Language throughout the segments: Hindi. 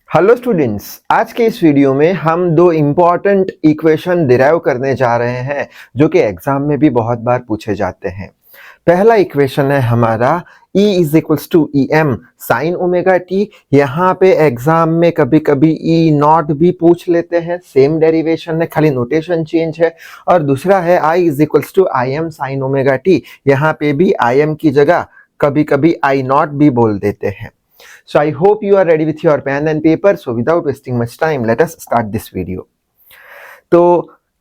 हेलो स्टूडेंट्स, आज के इस वीडियो में हम दो इम्पॉर्टेंट इक्वेशन डिराइव करने जा रहे हैं जो कि एग्जाम में भी बहुत बार पूछे जाते हैं। पहला इक्वेशन है हमारा E is equals to E M sine omega T. यहाँ पे एग्जाम में कभी कभी ई नॉट भी पूछ लेते हैं, सेम डेरिवेशन है, खाली नोटेशन चेंज है। और दूसरा है I is equals to I M sine omega T. यहाँ पे भी आई एम की जगह कभी कभी आई नॉट भी बोल देते हैं। So I hope you are ready with your pen and paper. So without wasting much time, let us start this video. तो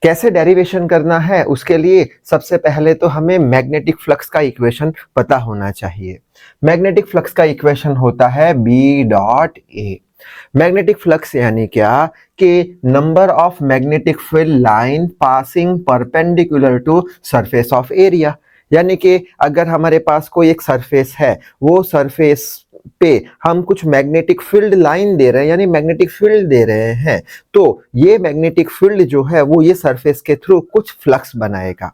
कैसे डेरिवेशन करना है उसके लिए सबसे पहले तो हमें मैग्नेटिक फ्लक्स का इक्वेशन पता होना चाहिए। मैग्नेटिक फ्लक्स का इक्वेशन होता है B dot A. Magnetic flux यानी क्या कि number of magnetic field line passing perpendicular to surface of area. यानी कि अगर हमारे पास कोई एक सरफेस है, वो सरफेस पे हम कुछ मैग्नेटिक फील्ड लाइन दे रहे हैं यानी मैग्नेटिक फील्ड दे रहे हैं, तो ये मैग्नेटिक फील्ड जो है वो ये सरफेस के थ्रू कुछ फ्लक्स बनाएगा।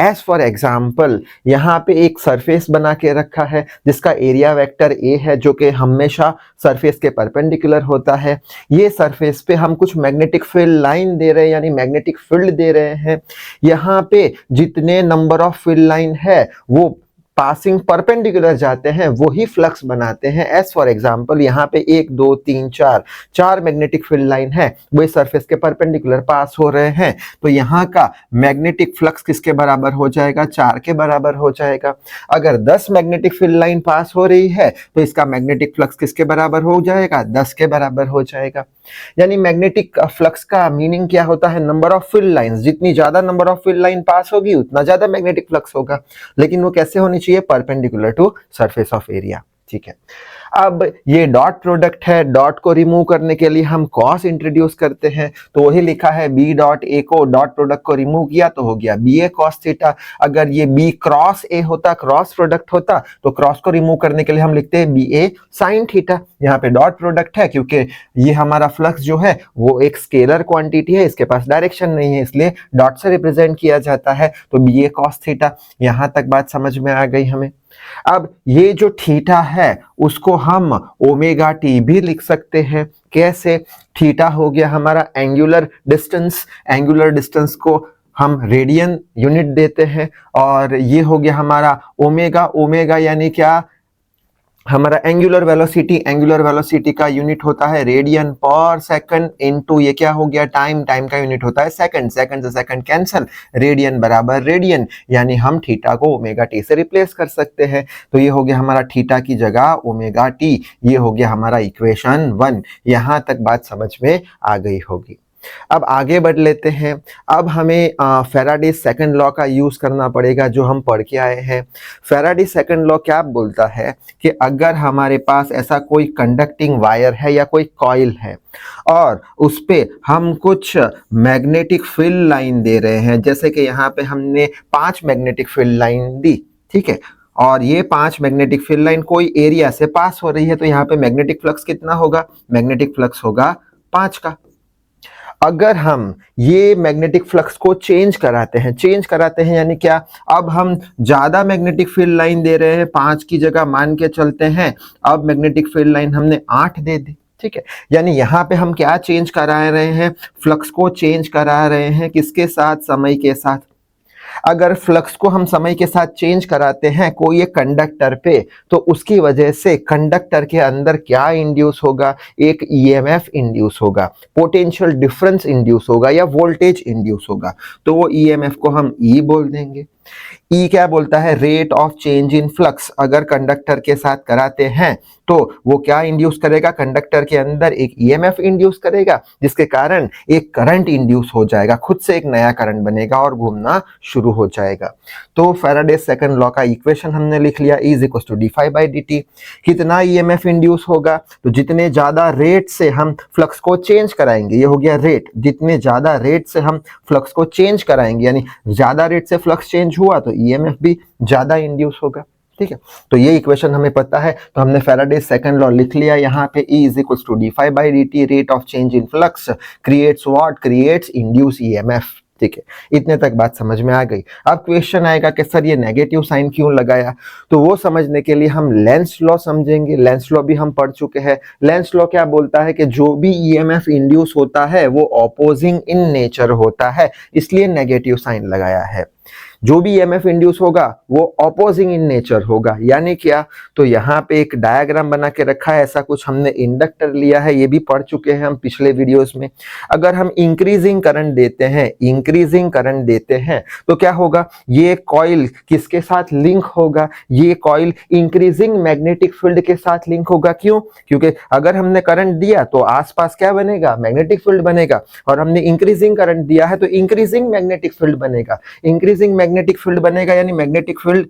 एज फॉर एग्जाम्पल यहाँ पे एक सरफेस बना के रखा है जिसका एरिया वेक्टर ए है जो कि हमेशा सरफेस के परपेंडिकुलर होता है। ये सरफेस पे हम कुछ मैग्नेटिक फील्ड लाइन दे रहे हैं यानी मैग्नेटिक फील्ड दे रहे हैं। यहाँ पे जितने नंबर ऑफ फील्ड लाइन है वो पासिंग परपेंडिकुलर जाते हैं, वही फ्लक्स बनाते हैं। एज फॉर एग्जाम्पल यहाँ पे 1 2 3 4 मैग्नेटिक फील्ड लाइन है, वो इस सरफेस के परपेंडिकुलर पास हो रहे हैं, तो यहाँ का मैग्नेटिक फ्लक्स किसके बराबर हो जाएगा? 4 के बराबर हो जाएगा। अगर 10 मैग्नेटिक फील्ड लाइन पास हो रही है तो इसका मैग्नेटिक फ्लक्स किसके बराबर हो जाएगा? 10 के बराबर हो जाएगा। यानी मैग्नेटिक फ्लक्स का मीनिंग क्या होता है? नंबर ऑफ फील्ड लाइंस, जितनी ज्यादा नंबर ऑफ फील्ड लाइन पास होगी उतना ज्यादा मैग्नेटिक फ्लक्स होगा, लेकिन वो कैसे होनी चाहिए? Perpendicular to surface of area. ठीक है, अब ये डॉट प्रोडक्ट है, डॉट को रिमूव करने के लिए हम कॉस इंट्रोड्यूस करते हैं, तो वही लिखा है B dot A co dot product को रिमूव किया तो हो गया बी ए कॉस थीटा। अगर ये बी क्रॉस ए होता, क्रॉस प्रोडक्ट होता, तो क्रॉस को रिमूव करने के लिए हम लिखते हैं बी ए साइन थीटा। यहाँ पे डॉट प्रोडक्ट है क्योंकि ये हमारा फ्लक्स जो है वो एक स्केलर क्वांटिटी है, इसके पास डायरेक्शन नहीं है, इसलिए डॉट से रिप्रेजेंट किया जाता है, तो बी ए कॉस थीटा। यहां तक बात समझ में आ गई हमें। अब ये जो थीटा है उसको हम ओमेगा टी भी लिख सकते हैं। कैसे? थीटा हो गया हमारा एंगुलर डिस्टेंस, एंगुलर डिस्टेंस को हम रेडियन यूनिट देते हैं, और ये हो गया हमारा ओमेगा। ओमेगा यानी क्या? हमारा एंगुलर वेलोसिटी, एंगुलर वेलोसिटी का यूनिट होता है रेडियन पर सेकंड इनटू ये क्या हो गया? टाइम, टाइम का यूनिट होता है सेकंड, सेकंड से सेकंड कैंसल, रेडियन बराबर रेडियन, यानी हम थीटा को ओमेगा टी से रिप्लेस कर सकते हैं। तो ये हो गया हमारा थीटा की जगह ओमेगा टी। ये हो गया हमारा इक्वेशन 1। यहां तक बात समझ में आ गई होगी। अब आगे बढ़ लेते हैं। अब हमें फैराडे सेकंड लॉ का यूज करना पड़ेगा जो हम पढ़ के आए हैं। फैराडे सेकंड लॉ क्या बोलता है कि अगर हमारे पास ऐसा कोई कंडक्टिंग वायर है या कोई कॉइल है और उस पे हम कुछ मैग्नेटिक फील्ड लाइन दे रहे हैं, जैसे कि यहाँ पे हमने 5 मैग्नेटिक फील्ड लाइन दी, ठीक है, और ये 5 मैग्नेटिक फील्ड लाइन कोई एरिया से पास हो रही है, तो यहाँ पे मैग्नेटिक फ्लक्स कितना होगा? मैग्नेटिक फ्लक्स होगा 5 का। अगर हम ये मैग्नेटिक फ्लक्स को चेंज कराते हैं, चेंज कराते हैं यानी क्या? अब हम ज्यादा मैग्नेटिक फील्ड लाइन दे रहे हैं, 5 की जगह मान के चलते हैं, अब मैग्नेटिक फील्ड लाइन हमने 8 दे दी, ठीक है। यानी यहाँ पे हम क्या चेंज करा रहे हैं? फ्लक्स को चेंज करा रहे हैं, किसके साथ? समय के साथ। अगर फ्लक्स को हम समय के साथ चेंज कराते हैं कोई एक कंडक्टर पे, तो उसकी वजह से कंडक्टर के अंदर क्या इंड्यूस होगा? एक ईएमएफ इंड्यूस होगा, पोटेंशियल डिफरेंस इंड्यूस होगा या वोल्टेज इंड्यूस होगा, तो वो ईएमएफ को हम ई बोल देंगे। ई क्या बोलता है? Rate of change in flux. अगर कंडक्टर के साथ कराते हैं तो वो क्या इंड्यूस करेगा? कंडक्टर के अंदर एक ईएमएफ इंड्यूस करेगा, जिसके कारण एक करंट इंड्यूस हो जाएगा, खुद से एक नया करंट बनेगा और घूमना शुरू हो जाएगा। तो फैराडे सेकंड लॉ का इक्वेशन हमने लिख लिया, E is equal to d phi by d t. कितना ईएमएफ इंड्यूस होगा? तो जितने ज्यादा रेट से हम फ्लक्स को चेंज कराएंगे, ये हो गया रेट, जितने ज्यादा रेट से हम फ्लक्स को चेंज कराएंगे, यानी ज्यादा रेट से फ्लक्स चेंज हुआ तो ईएमएफ भी ज्यादा इंड्यूस होगा, ठीक है। तो ये इक्वेशन हमें पता है, तो हमने फैराडे सेकंड लॉ लिख लिया। यहाँ पे E is equal to d phi by d t, rate of change in flux creates what? Creates induce EMF, ठीक है, इतने तक बात समझ में आ गई। अब क्वेश्चन आएगा कि सर ये नेगेटिव साइन क्यों लगाया, तो वो समझने के लिए हम लेंस लॉ समझेंगे। लेंस लॉ भी हम पढ़ चुके हैं। लेंस लॉ क्या बोलता है कि जो भी ईएमएफ इंड्यूस होता है वो ऑपोजिंग इन नेचर होता है, इसलिए नेगेटिव साइन लगाया है। जो भी ईएमएफ इंड्यूस होगा वो ऑपोजिंग इन नेचर होगा, यानी क्या, तो यहाँ पे एक डायग्राम बना के रखा है, ऐसा कुछ हमने इंडक्टर लिया है, ये भी पढ़ चुके हैं हम पिछले वीडियोस में। अगर हम इंक्रीजिंग करंट देते हैं, इंक्रीजिंग करंट देते हैं तो क्या होगा, ये कॉइल किसके साथ लिंक होगा, ये कॉइल इंक्रीजिंग मैग्नेटिक फील्ड के साथ लिंक होगा। क्यों? क्योंकि अगर हमने करंट दिया तो आसपास क्या बनेगा, मैग्नेटिक फील्ड बनेगा, और हमने इंक्रीजिंग करंट दिया है तो इंक्रीजिंग मैग्नेटिक फील्ड बनेगा। इंक्रीजिंग मैग्नेटिक फील्ड बनेगा यानी मैग्नेटिक फील्ड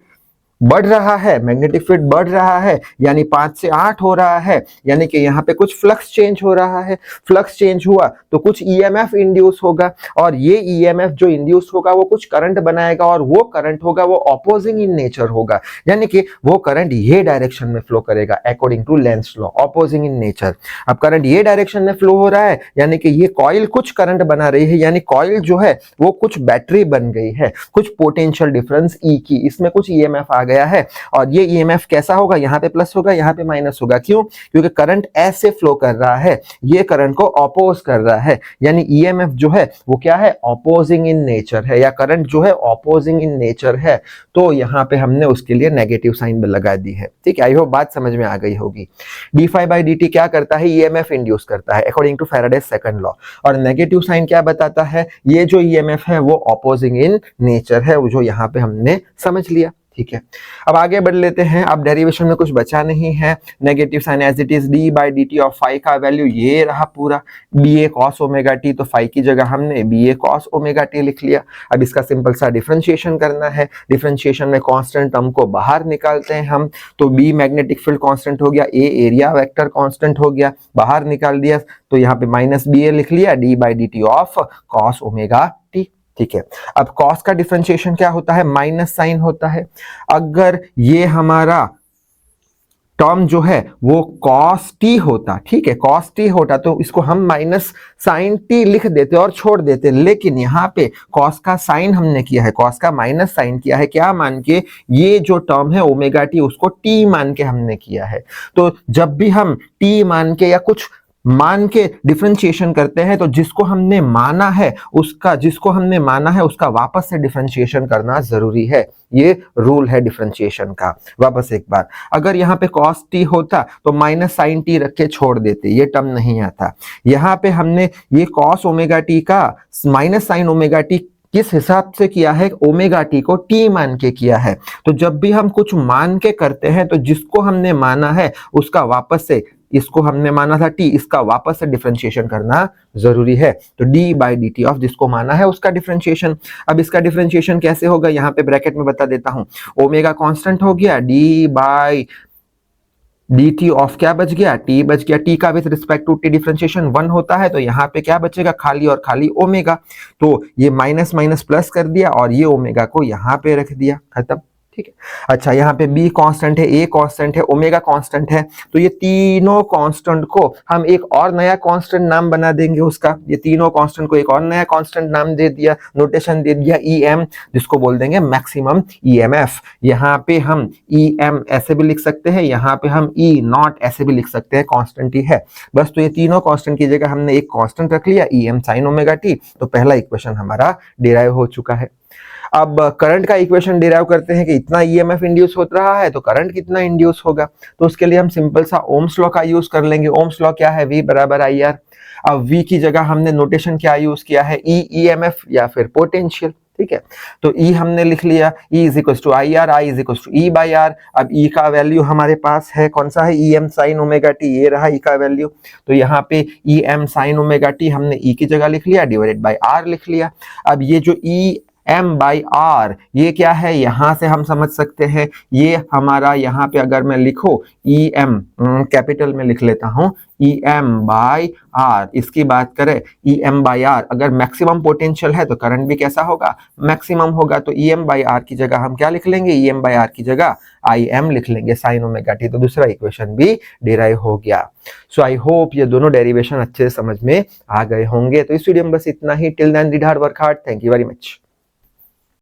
बढ़ रहा है, मैग्नेटिक फील्ड बढ़ रहा है यानी 5 से 8 हो रहा है, यानी कि यहाँ पे कुछ फ्लक्स चेंज हो रहा है। फ्लक्स चेंज हुआ तो कुछ ईएमएफ इंड्यूस होगा, और ये ईएमएफ जो इंड्यूस होगा वो कुछ करंट बनाएगा, और वो करंट होगा वो ऑपोजिंग इन नेचर होगा, यानी कि वो करंट ये डायरेक्शन में फ्लो करेगा according to Lenz law, opposing in nature. अब करंट ये डायरेक्शन में फ्लो हो रहा है यानी कि ये कॉइल कुछ करंट बना रही है, यानी कॉइल जो है वो कुछ बैटरी बन गई है, कुछ पोटेंशियल डिफरेंस ई की, इसमें कुछ ईएमएफ आ गया है। और ये ईएमएफ कैसा होगा, यहां पे प्लस होगा, यहां पे माइनस होगा। क्यों? क्योंकि करंट ऐसे फ्लो कर रहा है, ये करंट को अपोज कर रहा है, यानी ईएमएफ जो है वो क्या है, अपोजिंग इन नेचर है, या करंट जो है अपोजिंग इन नेचर है, तो यहां पे हमने उसके लिए नेगेटिव साइन लगा दी है। ठीक है, आई होप बात समझ में आ गई होगी। d∅dt क्या करता है, ईएमएफ इंड्यूस करता है according to Faraday's second law, और नेगेटिव साइन क्या बताता है, ये जो ईएमएफ है वो अपोजिंग इन नेचर है, वो जो यहां पे हमने समझ लिया। ठीक है, अब आगे बढ़ लेते हैं। अब डेरिवेशन में कुछ बचा नहीं है, negative sign as it is d/dt of phi का वैल्यू ये रहा पूरा, ba cos ओमेगा टी, तो फाई की जगह हमने ba cos ओमेगा टी लिख लिया। अब इसका सिंपल सा डिफरेंशिएशन करना है, डिफरेंशिएशन में कांस्टेंट टर्म को बाहर निकालते हैं हम, तो b मैग्नेटिक फील्ड कांस्टेंट हो गया, a एरिया वेक्टर कांस्टेंट हो गया, बाहर निकाल दिया तो यहाँ पे माइनस ba लिख लिया, d/dt of cos omega T. ठीक है, अब कॉस का डिफरेंशिएशन क्या होता है, माइनस साइन होता है। अगर ये हमारा टर्म जो है वो कॉस टी होता, ठीक है, कॉस टी होता तो इसको हम माइनस साइन टी लिख देते और छोड़ देते, लेकिन यहाँ पे कॉस का साइन हमने किया है, कॉस का माइनस साइन किया है, क्या मान के, ये जो टर्म है ओमेगा टी उसको टी मान के हमने किया है। तो जब भी हम टी मान के या कुछ मान के डिफरेंशिएशन करते हैं तो जिसको हमने माना है उसका वापस से डिफरेंशिएशन करना जरूरी है, ये रूल है डिफरेंशिएशन का। वापस एक बार, अगर यहाँ पे cos t होता तो माइनस साइन टी रख के छोड़ देते, ये टर्म नहीं आता। यहाँ पे हमने ये cos ओमेगा टी का माइनस साइन ओमेगा टी किस हिसाब से किया है, ओमेगा टी को टी मान के किया है। तो जब भी हम कुछ मान के करते हैं तो जिसको हमने माना है उसका वापस से, इसको हमने माना था टी, इसका वापस से डिफरेंशिएशन करना जरूरी है। तो d/dt ऑफ जिसको माना है उसका डिफरेंशिएशन। अब इसका डिफरेंशिएशन कैसे होगा, यहाँ पे ब्रैकेट में बता देता हूं, ओमेगा कांस्टेंट हो गया, d/dt ऑफ क्या बच गया, t बच गया, t का with respect to t differentiation 1 होता है, तो यहाँ पे क्या बचेगा, खाली और खाली ओमेगा, तो ये माइनस माइनस प्लस कर दिया और ये ओमेगा को यहाँ पे रख दिया, खत्म। ठीक है, अच्छा यहाँ पे b कांस्टेंट है, a कांस्टेंट है, ओमेगा कांस्टेंट है, तो ये तीनों कांस्टेंट को हम एक और नया कांस्टेंट नाम बना देंगे उसका, ये तीनों कांस्टेंट को एक और नया कांस्टेंट नाम दे दिया, नोटेशन दे दिया em, जिसको बोल देंगे मैक्सिमम ईएमएफ। यहाँ पे हम em ऐसे भी लिख सकते हैं, यहाँ पे हम e नॉट ऐसे भी लिख सकते हैं, कांस्टेंट ही है बस। तो ये तीनों कांस्टेंट की जगह हमने एक कांस्टेंट रख लिया, em sin ओमेगा t, तो पहला इक्वेशन हमारा डिराइव हो चुका है। अब करंट का इक्वेशन डिराइव करते हैं कि इतना ईएमएफ इंड्यूस हो रहा है तो करंट कितना इंड्यूस होगा, तो उसके लिए हम सिंपल सा ओम्स लॉ का यूज कर लेंगे। ओम्स लॉ क्या है, V बराबर IR। अब V की जगह हमने नोटेशन क्या यूज किया है, E EMF या फिर पोटेंशियल। ठीक है, तो E हमने लिख लिया, E is equal to IR, I is equal to E by R। अब E का वैल्यू हमारे पास है कौन सा है, EM साइन ओमेगा टी, ये रहा E का वैल्यू। तो यहाँ पे EM साइन ओमेगा टी हमने E की जगह लिख लिया, डिवाइडेड बाई R लिख लिया। अब ये जो E एम बाई आर, ये क्या है यहां से हम समझ सकते हैं, ये हमारा यहाँ पे अगर मैं लिखो ई एम, कैपिटल में लिख लेता हूं, ई एम बाई आर, इसकी बात करें ई एम बाई आर, अगर मैक्सिमम पोटेंशियल है तो करंट भी कैसा होगा, मैक्सिमम होगा। तो ई एम बाई आर की जगह हम क्या लिख लेंगे, ई एम बाई आर की जगह आई एम लिख लेंगे, साइन ओमेगा टी। तो दूसरा इक्वेशन भी डिराइव हो गया। सो आई होप ये दोनों डेरिवेशन अच्छे से समझ में आ गए होंगे। तो इस वीडियो में बस इतना ही। Till then read hard, work hard. Thank you very much.